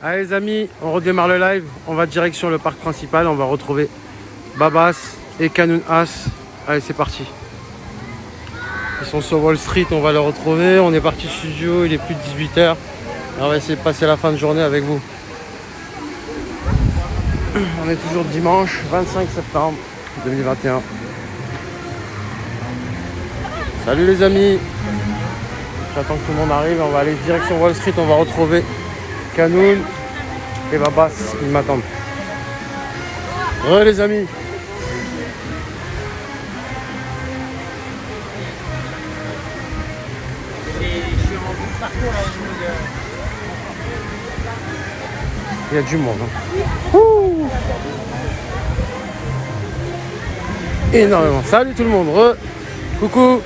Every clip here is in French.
Allez les amis, on redémarre le live. On va direction le parc principal. On va retrouver Babas et Kanoun As. Allez, c'est parti. Ils sont sur Wall Street, on va les retrouver. On est parti studio, il est plus de 18h. On va essayer de passer la fin de journée avec vous. On est toujours dimanche 25 septembre 2021. Salut les amis. J'attends que tout le monde arrive. On va aller direction Wall Street. On va retrouver Kanoun et Babas. Ils m'attendent. Les amis. Il y a du monde. Hein. Énormément. Salut tout le monde. Coucou.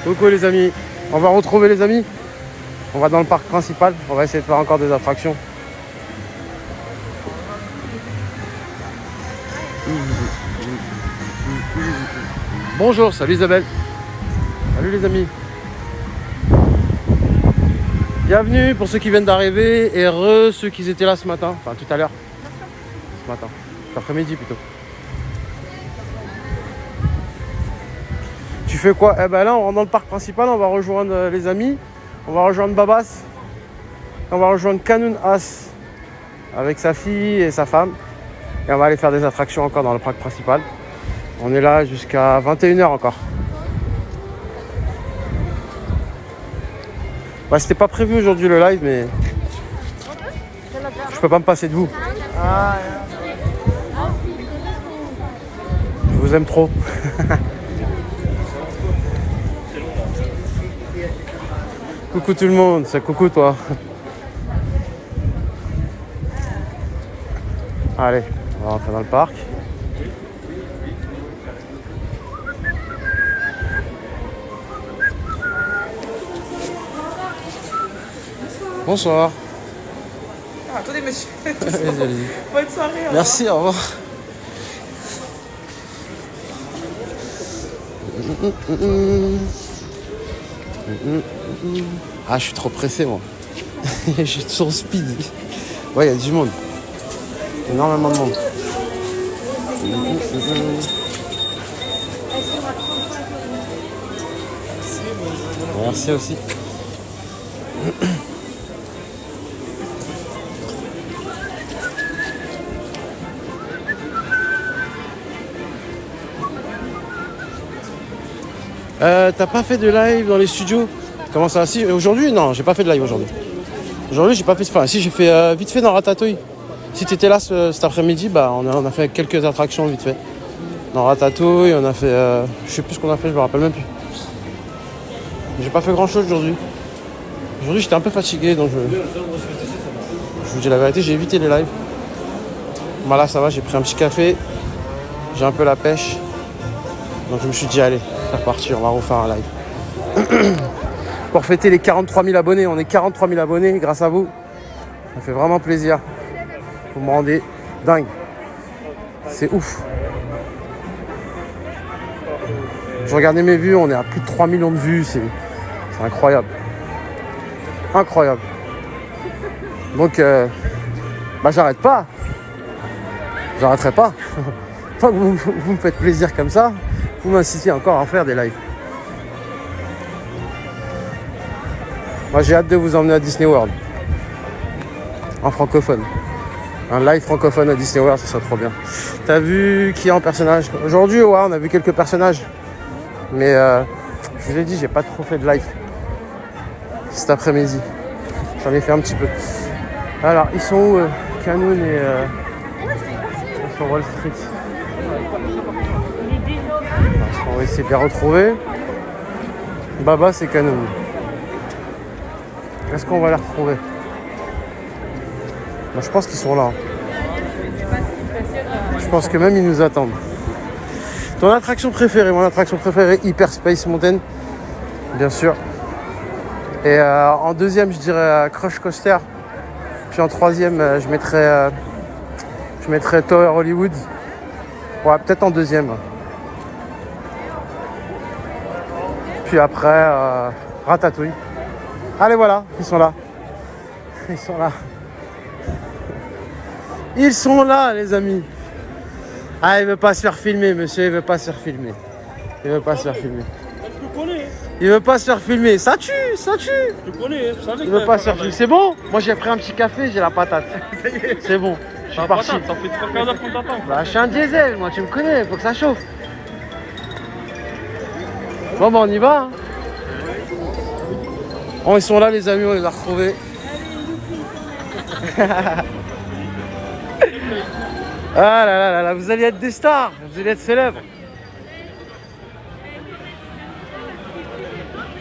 Coucou les amis. On va retrouver les amis. On va dans le parc principal. On va essayer de faire encore des attractions. Bonjour, salut Isabelle. Salut les amis. Bienvenue pour ceux qui viennent d'arriver et ceux qui étaient là ce matin. Enfin tout à l'heure. Ce matin. Cet après-midi plutôt. Tu fais quoi? Eh ben là on rentre dans le parc principal, on va rejoindre les amis. On va rejoindre Babas. On va rejoindre Kanoun As avec sa fille et sa femme. Et on va aller faire des attractions encore dans le parc principal. On est là jusqu'à 21h encore. Bah, c'était pas prévu aujourd'hui le live, mais je peux pas me passer de vous. Je vous aime trop. Coucou tout le monde, c'est coucou toi. Allez, on va rentrer dans le parc. Bonsoir. Ah, attendez, monsieur. Allez. Bonne soirée. Merci, au revoir. Ah, je suis trop pressé, moi. Je suis sur speed. Ouais, il y a du monde. Énormément de monde. Merci aussi. T'as pas fait de live dans les studios? Comment ça? Si, aujourd'hui? Non, j'ai pas fait de live aujourd'hui. Aujourd'hui, j'ai pas fait. Enfin, si, j'ai fait vite fait dans Ratatouille. Si t'étais là cet après-midi, bah on a fait quelques attractions vite fait. Dans Ratatouille, on a fait. Je sais plus ce qu'on a fait, je me rappelle même plus. J'ai pas fait grand chose aujourd'hui. Aujourd'hui, j'étais un peu fatigué, donc je vous dis la vérité, j'ai évité les lives. Bah là, ça va, j'ai pris un petit café. J'ai un peu la pêche. Donc je me suis dit, allez, c'est reparti, on va refaire un live. Pour fêter les 43 000 abonnés. On est 43 000 abonnés grâce à vous. Ça fait vraiment plaisir. Vous me rendez dingue. C'est ouf. Je regardais mes vues, on est à plus de 3 millions de vues. C'est incroyable. Incroyable. Donc, bah j'arrête pas. J'arrêterai pas. Tant que vous me faites plaisir comme ça, vous m'incitez encore à faire des lives. Moi j'ai hâte de vous emmener à Disney World. En francophone. Un live francophone à Disney World, ça serait trop bien. T'as vu qui est en personnage? Aujourd'hui, ouais, on a vu quelques personnages. Mais je vous ai dit, j'ai pas trop fait de live cet après-midi. J'en ai fait un petit peu. Alors, ils sont où Kanoun et sur Wall Street. On va essayer de les retrouver. Babas et Kanoun. Est-ce qu'on va les retrouver? Moi, je pense qu'ils sont là. Je pense que même ils nous attendent. Ton attraction préférée? Mon attraction préférée, Hyper Space Mountain, bien sûr. Et en deuxième, je dirais Crush Coaster. Puis en troisième, je mettrais Tower Hollywood. Ouais, peut-être en deuxième. Puis après, Ratatouille. Allez, voilà, ils sont là. Ils sont là. Ils sont là, les amis. Ah, il veut pas se faire filmer, monsieur. Il veut pas se faire filmer. Il veut pas se faire filmer. Je te connais. Il veut pas se faire filmer. Ça tue, ça tue. Je te connais. Je savais Il veut pas se faire filmer. C'est bon? Moi, j'ai pris un petit café, j'ai la patate. C'est bon. Je suis parti. Ça fait 3 quarts d'heure qu'on t'attend. Bah, je suis un diesel, moi, tu me connais. Faut que ça chauffe. Bon, bah, on y va. Hein. Oh, ils sont là, les amis. On les a retrouvés. Ah là là là là, vous allez être des stars, vous allez être célèbres.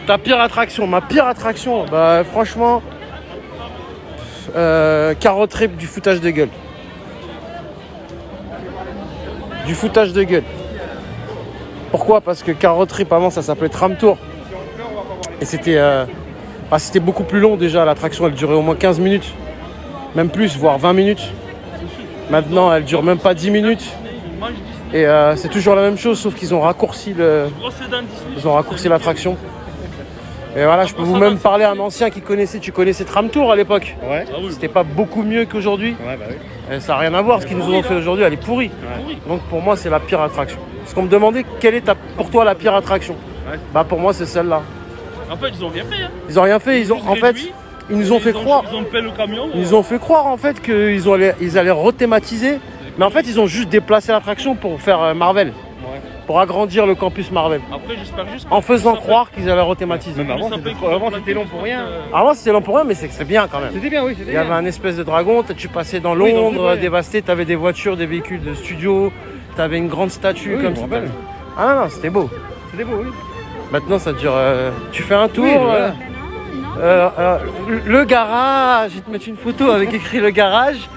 Ta pire attraction, ma pire attraction, bah franchement, carotte trip du foutage de gueule. Du foutage de gueule. Pourquoi? Parce que carotte trip avant ça s'appelait tram tour. Et c'était c'était beaucoup plus long déjà, l'attraction elle durait au moins 15 minutes. Même plus, voire 20 minutes. Maintenant, elle dure même pas 10 minutes. Et c'est toujours la même chose, sauf qu'ils ont raccourci l'attraction. Et voilà, je peux vous même parler à un ancien qui connaissait. Tu connaissais Tram Tour à l'époque? Ouais. C'était pas beaucoup mieux qu'aujourd'hui. Ouais, bah oui. Et ça n'a rien à voir. Ce qu'ils nous ont fait aujourd'hui, elle est pourrie. Ouais. Donc pour moi, c'est la pire attraction. Parce qu'on me demandait quelle est pour toi la pire attraction. Ouais. Bah pour moi, c'est celle-là. En fait, ils ont rien fait. Hein. Ils ont rien fait. Ils nous ont fait croire. Ils ont payé le camion. Ils nous ont fait croire en fait qu'ils allaient rethématiser. Mais en fait, ils ont juste déplacé l'attraction pour faire Marvel. Ouais. Pour agrandir le campus Marvel. Après, j'espère juste. En faisant croire qu'ils allaient rethématiser. Même avant, c'était long pour rien. Avant, c'était long pour rien, mais c'est bien quand même. C'était bien, oui. Il y avait un espèce de dragon, tu passais dans Oui, Londres, ouais. dévasté, tu avais des voitures, des véhicules de studio, tu avais une grande statue Oui, comme je ça. me rappelle. Ah non, c'était beau. C'était beau, oui. Maintenant, ça dure. Tu fais un tour. Oui, voilà. Le garage, ils te mettent une photo avec écrit le garage.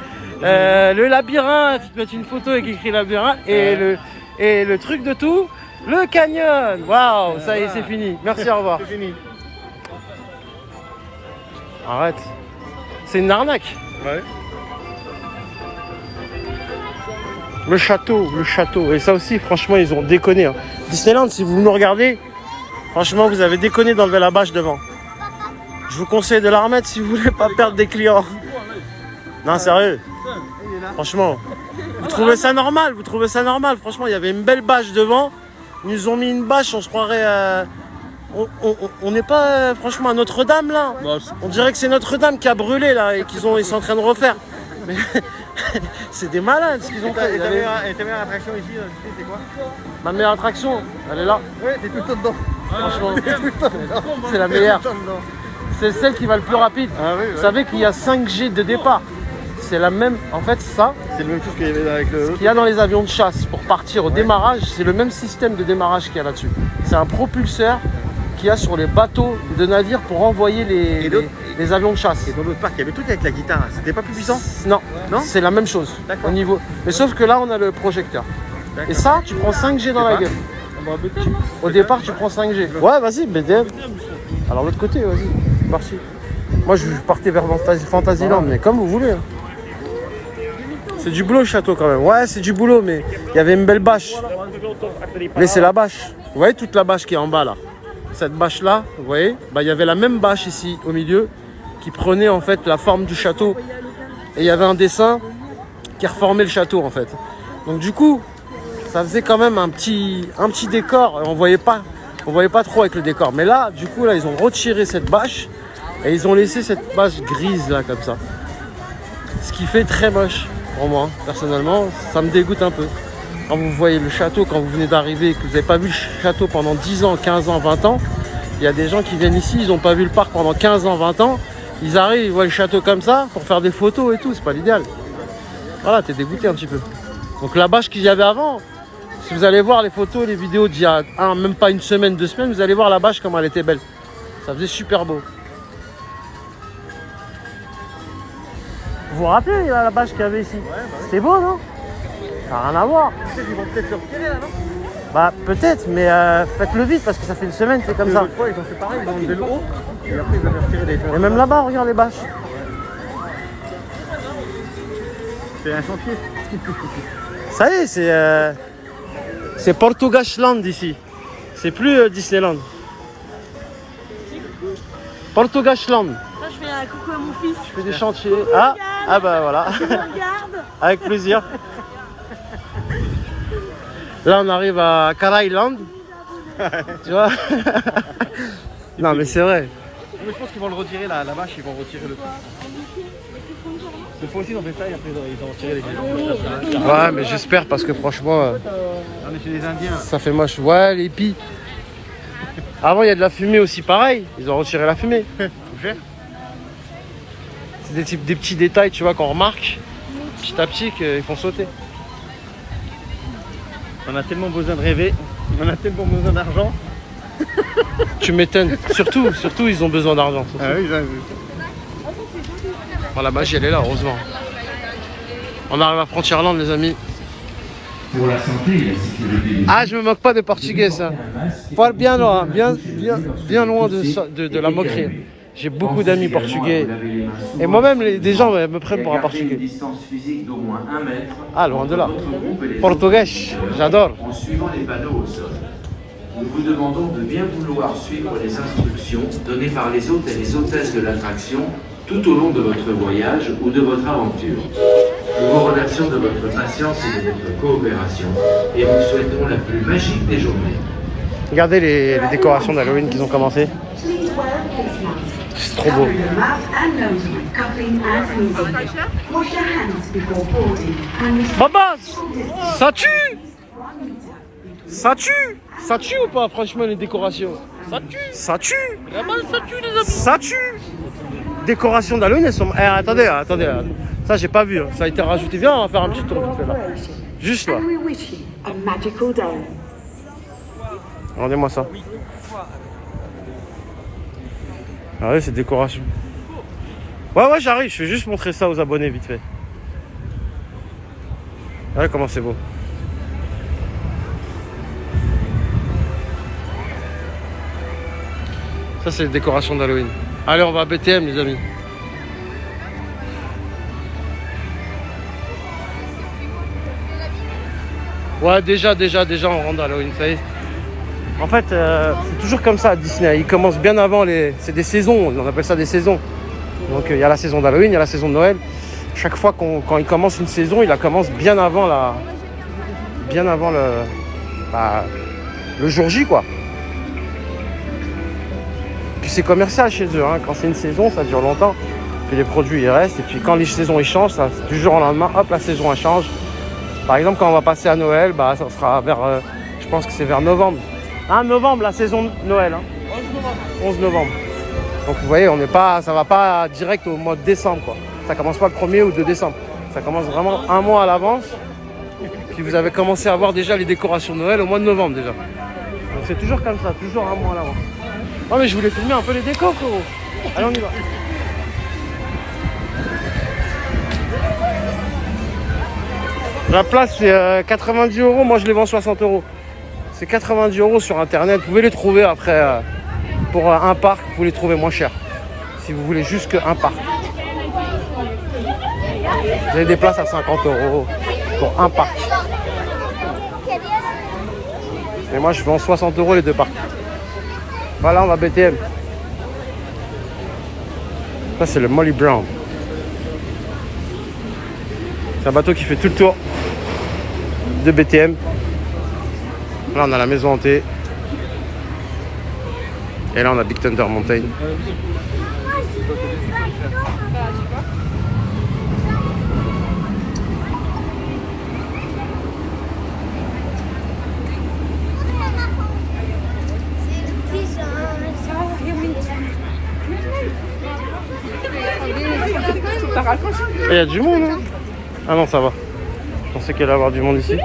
Le labyrinthe, ils te mettent une photo avec écrit labyrinthe. Et le truc de tout, le canyon. Waouh, ça y est, c'est fini. Merci, au revoir. C'est fini. Arrête. C'est une arnaque. Ouais. Le château. Et ça aussi, franchement, ils ont déconné. Hein. Disneyland, si vous nous regardez, franchement, vous avez déconné d'enlever la bâche devant. Je vous conseille de la remettre si vous voulez pas perdre des clients. Non, sérieux. Franchement, vous trouvez ça normal? Franchement, il y avait une belle bâche devant. Ils nous ont mis une bâche, on se croirait... On n'est pas, franchement, à Notre-Dame, là. On dirait que c'est Notre-Dame qui a brûlé, là, et ils sont en train de refaire. Mais c'est des malades, ce qu'ils ont fait. Et ta meilleure attraction ici, c'est quoi? Ma meilleure attraction, elle est là. Ouais, t'es tout le temps dedans. Franchement, c'est la meilleure. C'est celle qui va le plus rapide. Ah oui, ouais. Vous savez qu'il y a 5G de départ. C'est la même, en fait, ça, C'est le même chose qu'il y avait avec le. ce qu'il y a dans les avions de chasse pour partir au démarrage, c'est le même système de démarrage qu'il y a là-dessus. C'est un propulseur qu'il y a sur les bateaux de navires pour envoyer les avions de chasse. Et dans l'autre parc, il y avait le truc avec la guitare. C'était pas plus puissant? Non, Non, c'est la même chose D'accord. au niveau. Mais sauf que là, on a le projecteur. Et ça, tu prends 5G dans la gueule. Au départ, tu prends 5G. Ouais, vas-y, BDM. Alors, l'autre côté, vas-y. C'est parti. Moi, je partais vers Fantasyland, mais comme vous voulez. Hein. C'est du boulot, le château, quand même. Ouais, c'est du boulot, mais il y avait une belle bâche. Mais c'est la bâche. Vous voyez toute la bâche qui est en bas, là? Cette bâche-là, vous voyez? Bah, il y avait la même bâche ici, au milieu, qui prenait, en fait, la forme du château. Et il y avait un dessin qui reformait le château, en fait. Donc, du coup, ça faisait quand même un petit décor. On voyait pas trop avec le décor. Mais là, du coup, là, ils ont retiré cette bâche et ils ont laissé cette bâche grise là, comme ça. Ce qui fait très moche pour moi. Personnellement, ça me dégoûte un peu. Quand vous voyez le château, quand vous venez d'arriver et que vous n'avez pas vu le château pendant 10 ans, 15 ans, 20 ans, il y a des gens qui viennent ici, ils n'ont pas vu le parc pendant 15 ans, 20 ans. Ils arrivent, ils voient le château comme ça pour faire des photos et tout. C'est pas l'idéal. Voilà, t'es dégoûté un petit peu. Donc la bâche qu'il y avait avant, si vous allez voir les photos, les vidéos d'il y a même pas une semaine, 2 semaines, vous allez voir la bâche comme elle était belle. Ça faisait super beau. Vous vous rappelez la bâche qu'il y avait ici? C'était beau, non? Ça n'a rien à voir. Ils vont peut-être le retirer là, non? Bah peut-être, mais faites-le vite parce que ça fait une semaine, c'est comme ça. L'autre fois, ils ont fait pareil, ils ont enlevé le haut. Et après, ils avaient retiré des Et même là-bas, regarde les bâches. C'est un chantier. Ça y est, c'est Portugashland ici. C'est plus Disneyland. Portugashland. Là, je fais un coucou à mon fils. Je fais des chantiers. Ah bah voilà. Regarde. Avec plaisir. Là, on arrive à Kara Island. Tu vois? Non, mais c'est vrai. Mais je pense qu'ils vont le retirer la vache, ils vont retirer le truc. Cette fois aussi, ils ont fait ça et après ils ont retiré les gars. Ouais, mais j'espère parce que franchement, On est chez les Indiens. ça fait moche. Ouais, les hippies. Avant, il y a de la fumée aussi, pareil. Ils ont retiré la fumée. C'est des petits détails, tu vois, qu'on remarque petit à petit qu'ils font sauter. On a tellement besoin de rêver, on a tellement besoin d'argent. Tu m'étonnes. Surtout, ils ont besoin d'argent. Ah oui, Bon, la magie, elle est là, heureusement. On arrive à Frontierland, les amis. Pour la santé et la sécurité. Ah, je me moque pas des Portugais, ça. Faut aller bien loin, bien loin de la moquerie. J'ai beaucoup d'amis portugais. Et moi-même, des gens me prennent pour un Portugais. Distance physique d'au moins 1 mètre. Ah, loin de là. Votre groupe et les Portugais, j'adore. en suivant les panneaux au sol. Nous vous demandons de bien vouloir suivre les instructions données par les hôtes et les hôtesses de l'attraction tout au long de votre voyage ou de votre aventure. Nous vous remercions de votre patience et de votre coopération et vous souhaitons la plus magique des journées. Regardez les décorations d'Halloween qu'ils ont commencé. C'est trop beau. Babas, ça tue! Ça tue! Ça tue ou pas, franchement, les décorations? Ça tue. Ça tue! Vraiment, ça tue, les amis. Ça tue! Décorations d'Halloween, elles sont... Eh, attendez. Ça, j'ai pas vu. Hein. Ça a été rajouté. Viens, on va faire un petit tour vite fait là. Juste là. Regardez-moi ça. Ah ouais, c'est décoration. Ouais, j'arrive. Je vais juste montrer ça aux abonnés vite fait. Ouais, comment c'est beau. Ça, c'est les décorations d'Halloween. Allez, on va à BTM, les amis. Ouais, déjà, on rentre dans Halloween, ça y est. En fait, c'est toujours comme ça à Disney. Ils commencent bien avant les... C'est des saisons, on appelle ça des saisons. Donc, il y a la saison d'Halloween, il y a la saison de Noël. Chaque fois quand ils commencent une saison, ils la commencent bien avant le jour J, quoi. Puis c'est commercial chez eux, hein. Quand c'est une saison, ça dure longtemps. Puis les produits, ils restent. Et puis quand les saisons, ils changent, ça, du jour au lendemain, hop, la saison, elle change. Par exemple, quand on va passer à Noël, bah, ça sera vers, je pense que c'est vers novembre. Ah, novembre, la saison de Noël. Hein. 11 novembre. Donc vous voyez, ça va pas direct au mois de décembre, quoi. Ça commence pas le 1er ou 2 décembre. Ça commence vraiment un mois à l'avance. Puis vous avez commencé à voir déjà les décorations de Noël au mois de novembre déjà. Donc c'est toujours comme ça, toujours un mois à l'avance. Oh mais je voulais filmer un peu les décors, frérot. Allez, on y va. La place c'est 90 €, moi je les vends 60 €. C'est 90 € sur internet, vous pouvez les trouver après pour un parc, vous pouvez les trouver moins cher. Si vous voulez juste qu'un parc. Vous avez des places à 50 € pour un parc. Et moi je vends 60 € les deux parcs. Voilà, on va BTM. Ça c'est le Molly Brown. C'est un bateau qui fait tout le tour de BTM. Là on a la maison hantée. Et là on a Big Thunder Mountain. Il y a du monde, hein? Ah non, ça va. Je pensais qu'il allait y avoir du monde ici.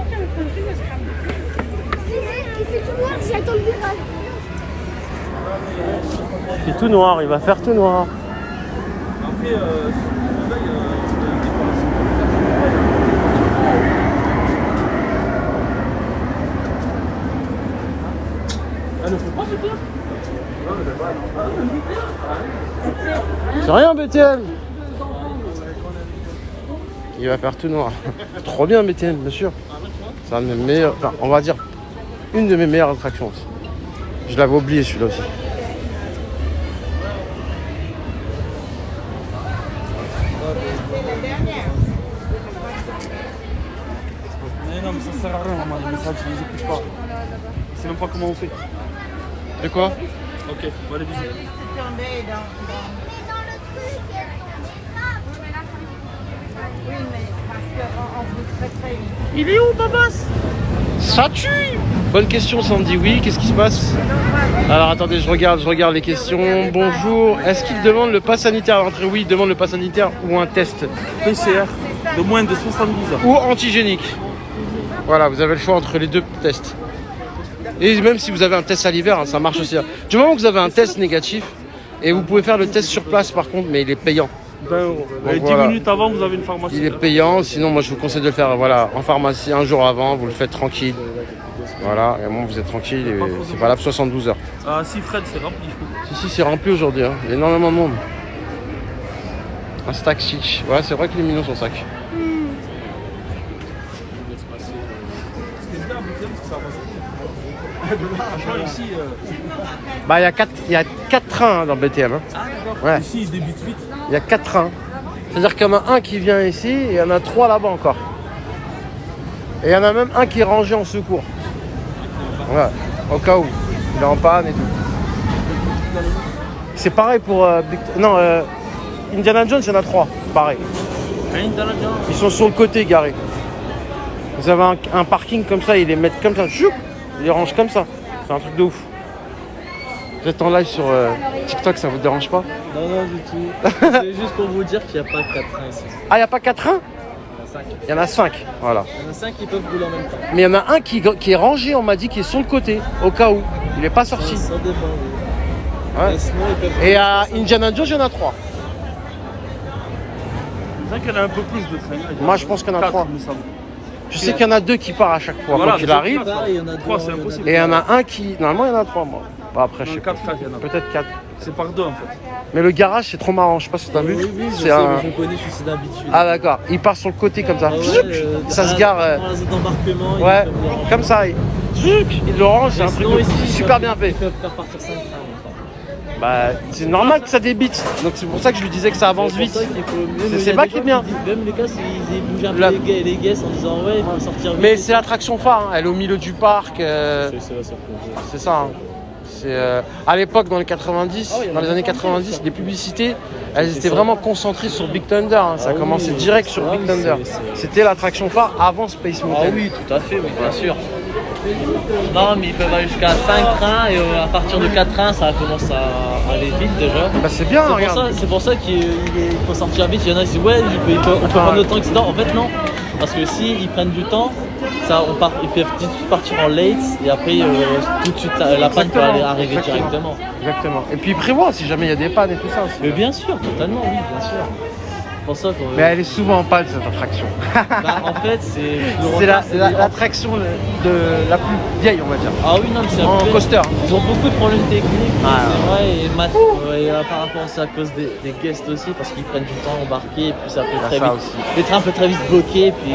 C'est tout noir, il va faire tout noir. C'est rien, BTM. Il va faire tout noir. Trop bien, BTM, bien sûr. C'est un de mes meilleurs, enfin, on va dire une de mes meilleures attractions aussi. Je l'avais oublié celui-là aussi. Mais non, mais ça sert à rien, moi, les messages, je les écoute pas. Je sais même pas comment on fait. De quoi? Ok, bon, allez, bisous. Il est où, Babas? Ça tue. Bonne question, Sandy. Oui, qu'est-ce qui se passe? Alors attendez, je regarde les questions. Bonjour. Est-ce qu'il demande le pass sanitaire à l'entrée? Oui, il demande le pass sanitaire ou un test PCR de moins de 72 heures. ou antigénique. Voilà, vous avez le choix entre les deux tests. Et même si vous avez un test salivaire, hein, ça marche aussi. Du moment que vous avez un test négatif, et vous pouvez faire le test sur place par contre, mais il est payant. 20 euros. Donc, Et 10 voilà. minutes avant, vous avez une pharmacie. Il est payant, sinon moi je vous conseille de le faire voilà, en pharmacie un jour avant, vous le faites tranquille. Voilà, et bon, vous êtes tranquille, et c'est valable 72 heures. Ah, si Fred, c'est rempli. Si, c'est rempli aujourd'hui, hein. Il y a énormément de monde. Un stack chic. Ouais, c'est vrai qu'il est mignon son sac. Franchement, ici, Bah, il y a 4 trains hein, dans BTM. Hein. Ouais, ici, il débute vite. il y a 4 trains. C'est-à-dire qu'il y en a un qui vient ici et il y en a 3 là-bas encore. Et il y en a même un qui est rangé en secours. Ouais, au cas où. Il est en panne et tout. C'est pareil pour Indiana Jones, il y en a 3. Pareil. Ils sont sur le côté garés. Vous avez un parking comme ça, ils les mettent comme ça. Choup, ils les rangent comme ça. C'est un truc de ouf. Vous êtes en live sur TikTok, ça vous dérange pas? Non, non, du tout. C'est juste pour vous dire qu'il n'y a pas 4 trains ici. Ah, il n'y a pas 4 trains? Il y en a 5. Voilà. Il y en a 5 qui peuvent rouler en même temps. Mais il y en a un qui est rangé, on m'a dit, qui est sur le côté, au cas où. Il n'est pas sorti. Ça dépend, oui. Ouais. Mais sinon, ils peuvent Et à Indiana Jones, il y en a 3. C'est vrai qu'elle a un peu plus de train. Moi, je pense qu'il y en a 3. Mais ça va. Je sais qu'il y en a 2 qui partent à chaque fois Voilà, quand il mais arrive. il y en a 3, c'est il y en a impossible. Et il y en a un qui... Normalement, il y en a 3, moi. Bah, après, je sais pas. 4, il y en a. Peut-être 4. C'est par 2 en fait. Mais le garage, c'est trop marrant. Je sais pas si t'as vu. Oui, oui, je C'est sais, un... mais je connais, je suis d'habitude. Ah, d'accord. Il part sur le côté comme ça. Ah ouais, Ça se gare. Dans la zone d'embarquement, ils Ouais, peuvent les ranger. comme ça. Il le range, c'est un truc Sinon, de ici, fou. ils Super peuvent- bien fait. Ils peuvent faire partir 5 trains. Bah, c'est normal que ça débite. Donc c'est pour ça que je lui disais que ça avance vite. C'est pas qui est bien. Même les gars, ils bougent un peu La- les guests en disant ouais, il faut sortir vite. Mais c'est l'attraction phare, hein. Elle est au milieu du parc. C'est ça. Hein. C'est à l'époque dans les 90, dans les années 90, les publicités, elles étaient vraiment concentrées sur Big Thunder. Hein. Ça a commencé direct sur Big Thunder. C'était l'attraction phare avant Space Mountain. Ah oui, tout à fait, oui, bien sûr. Non, mais ils peuvent aller jusqu'à 5 trains et à partir de 4 trains, ça commence à aller vite déjà. Bah c'est bien, regarde. C'est pour ça qu'il faut sortir vite. Il y en a qui disent ouais, on peut prendre le temps, etc. En fait, non. Parce que s'ils prennent du temps, ils peuvent tout de suite partir en late et après tout de suite la panne peut arriver directement. Exactement. Et puis il prévoit si jamais il y a des pannes et tout ça. Mais bien sûr, totalement, oui, bien sûr. C'est pour ça qu'on. Mais elle est souvent en panne cette attraction. Bah, en fait, C'est l'attraction la plus vieille, on va dire. Ah oui, non, mais c'est En coaster. Ils ont beaucoup de problèmes techniques, Ah, c'est vrai, et par rapport à ça, à cause des guests aussi, parce qu'ils prennent du temps à embarquer, et puis ça peut très ça vite. aussi. Les trains peuvent très vite bloquer, puis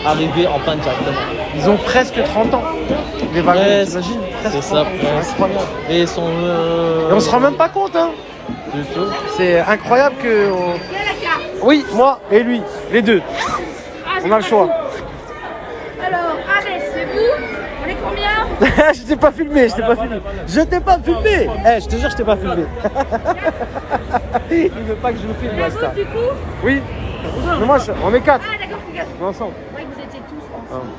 arriver en panne directement. Ils ont presque 30 ans. Les wagons, Ouais, t'imagines? c'est Presque ça, 30 ans. presque. C'est incroyable. Et ils sont. Et on se rend même pas compte, hein. Du tout. C'est incroyable que. Oui, moi et lui, les deux. On a le choix. Alors, allez, c'est vous. On est combien? Je t'ai pas filmé, je t'ai pas filmé. Je t'ai pas filmé. Je te jure, je t'ai pas filmé. Il veut pas que je le filme, La Basta. vôtre, du coup? Oui. Mais moi, on est 4. Ah, d'accord, regarde. On est ensemble. Je croyais que vous étiez tous ensemble.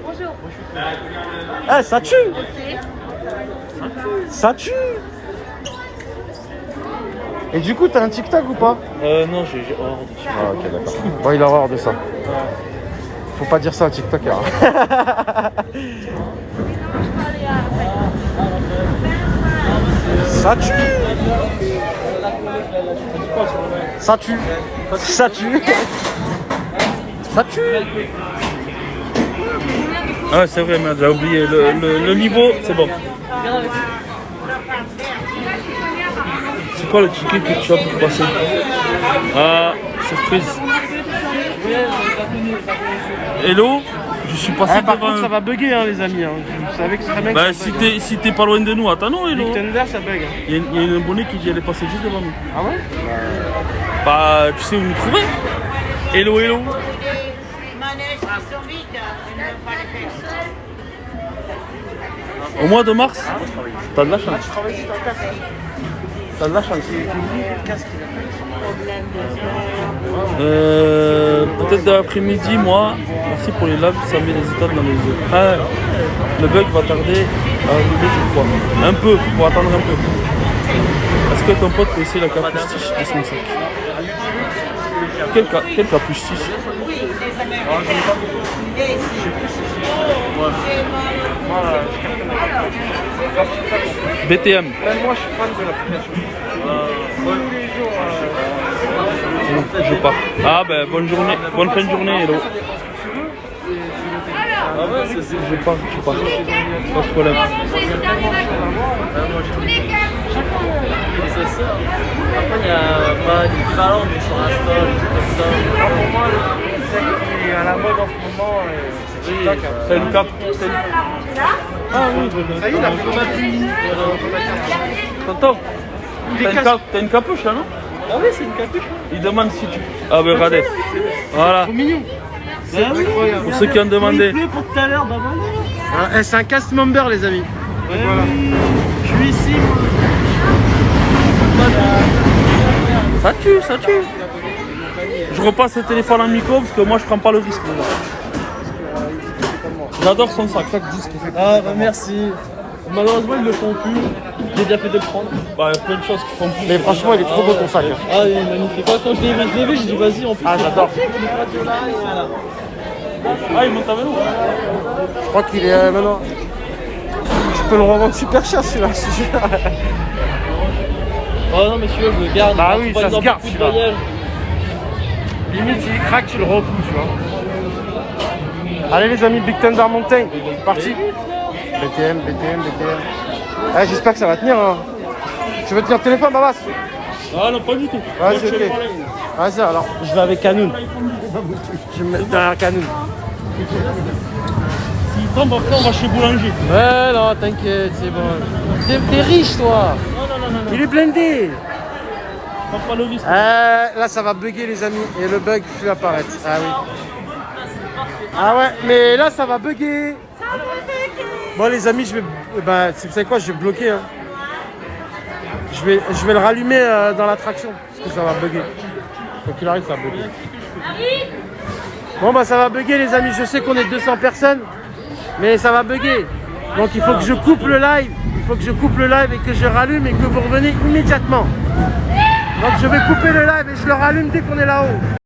Bonjour. Ça tue. Ok. Ça tue. Et du coup, t'as un TikTok ou pas? Non, j'ai horreur de ça. Ah, ok, d'accord. Bon, il a horreur de ça. Faut pas dire ça à TikToker. Ça tue. Ça tue. Ça tue. Ça tue. Ah ouais, c'est vrai, merde, j'ai oublié. Le niveau, c'est bon. C'est quoi le ticket que tu as pour passer? Ah, surprise. Hello, je suis passé Par devant contre, ça un... va bugger, hein, les amis. Hein. Vous savez que c'est très bien. Bah, que ça bug, si t'es pas loin de nous, attends, non, Hello. Big Thunder, ça bug. Hein. Il y a une abonnée qui dit elle est passée juste devant nous. Ah ouais? Bah, tu sais où nous trouver? Hello, hello. Au mois de mars, t'as de la chance. T'as de la chance. Peut-être de l'après-midi, moi, merci pour les lives, ça met des étoiles dans les yeux. Ah, le bug va tarder à arriver, je crois. Un peu, faut attendre un peu. Est-ce que ton pote peut essayer la capustiche de son sac? Quel capustiche? BTM. Moi, je suis fan de l'application. Je pars. Ah ben bonne journée, bonne fin de journée, hello. Ah ouais, c'est Je pars. Pas de problème. c'est ça. Après, il n'y a pas d'équivalent, mais sur Insta, des trucs comme ça. Pour moi, celle qui est à la mode en ce moment, c'est TikTok. C'est le cap. Ah oui, ça y est, il a fait Tonton, t'as une capuche là, non? Ah oui, c'est une capuche. Il demande si tu... Ah ben regardez. Voilà. trop mignon. C'est incroyable. Pour ceux qui ont demandé. Pour tout à l'heure, bah voilà. C'est un cast member, les amis. Ouais, voilà. Je suis ici, moi. Ça tue. Je repasse le téléphone en micro parce que moi je prends pas le risque. J'adore son sac. Ah bah merci. Malheureusement ils le font plus. J'ai déjà fait de le prendre. Bah, il y a plein de choses qui font plus. Mais franchement, il est trop beau ton sac. Ah il est magnifique. Quand je l'ai vu, j'ai dit vas-y en plus. Ah, j'adore. Ah, il monte à vélo. Je crois qu'il est maintenant. Je peux le revendre super cher celui-là. Oh non mais celui-là je le garde. Bah oui, Par ça se exemple, garde, beaucoup de celui-là. voyages. Limite, il craque, tu le repouses, tu vois. Allez les amis, Big Thunder Mountain, c'est parti. BTM. Ah, j'espère que ça va tenir. Hein. Tu veux tenir le téléphone, Babas? Ah non, pas du tout. Vas-y, ok. Vas-y, alors, je vais avec Canoun. Je vais me mettre derrière Canoun. S'il tombe après, on va chez Boulanger. Ouais, non, t'inquiète, c'est bon. T'es riche, toi. Non. Il est blindé. Prends pas le risque. Là, ça va bugger, les amis. Et le bug fait apparaître. Ah oui. Ah ouais, mais là, ça va bugger. Bon, les amis, je vais. Bah, vous savez quoi, je vais bloquer. Hein. Je vais le rallumer dans l'attraction. Parce que ça va bugger. Quoi qu'il arrive, ça va bugger. Bon, bah, ça va bugger, les amis. Je sais qu'on est 200 personnes. Mais ça va bugger. Donc, il faut que je coupe le live. Il faut que je coupe le live et que je rallume et que vous revenez immédiatement. Donc, je vais couper le live et je le rallume dès qu'on est là-haut.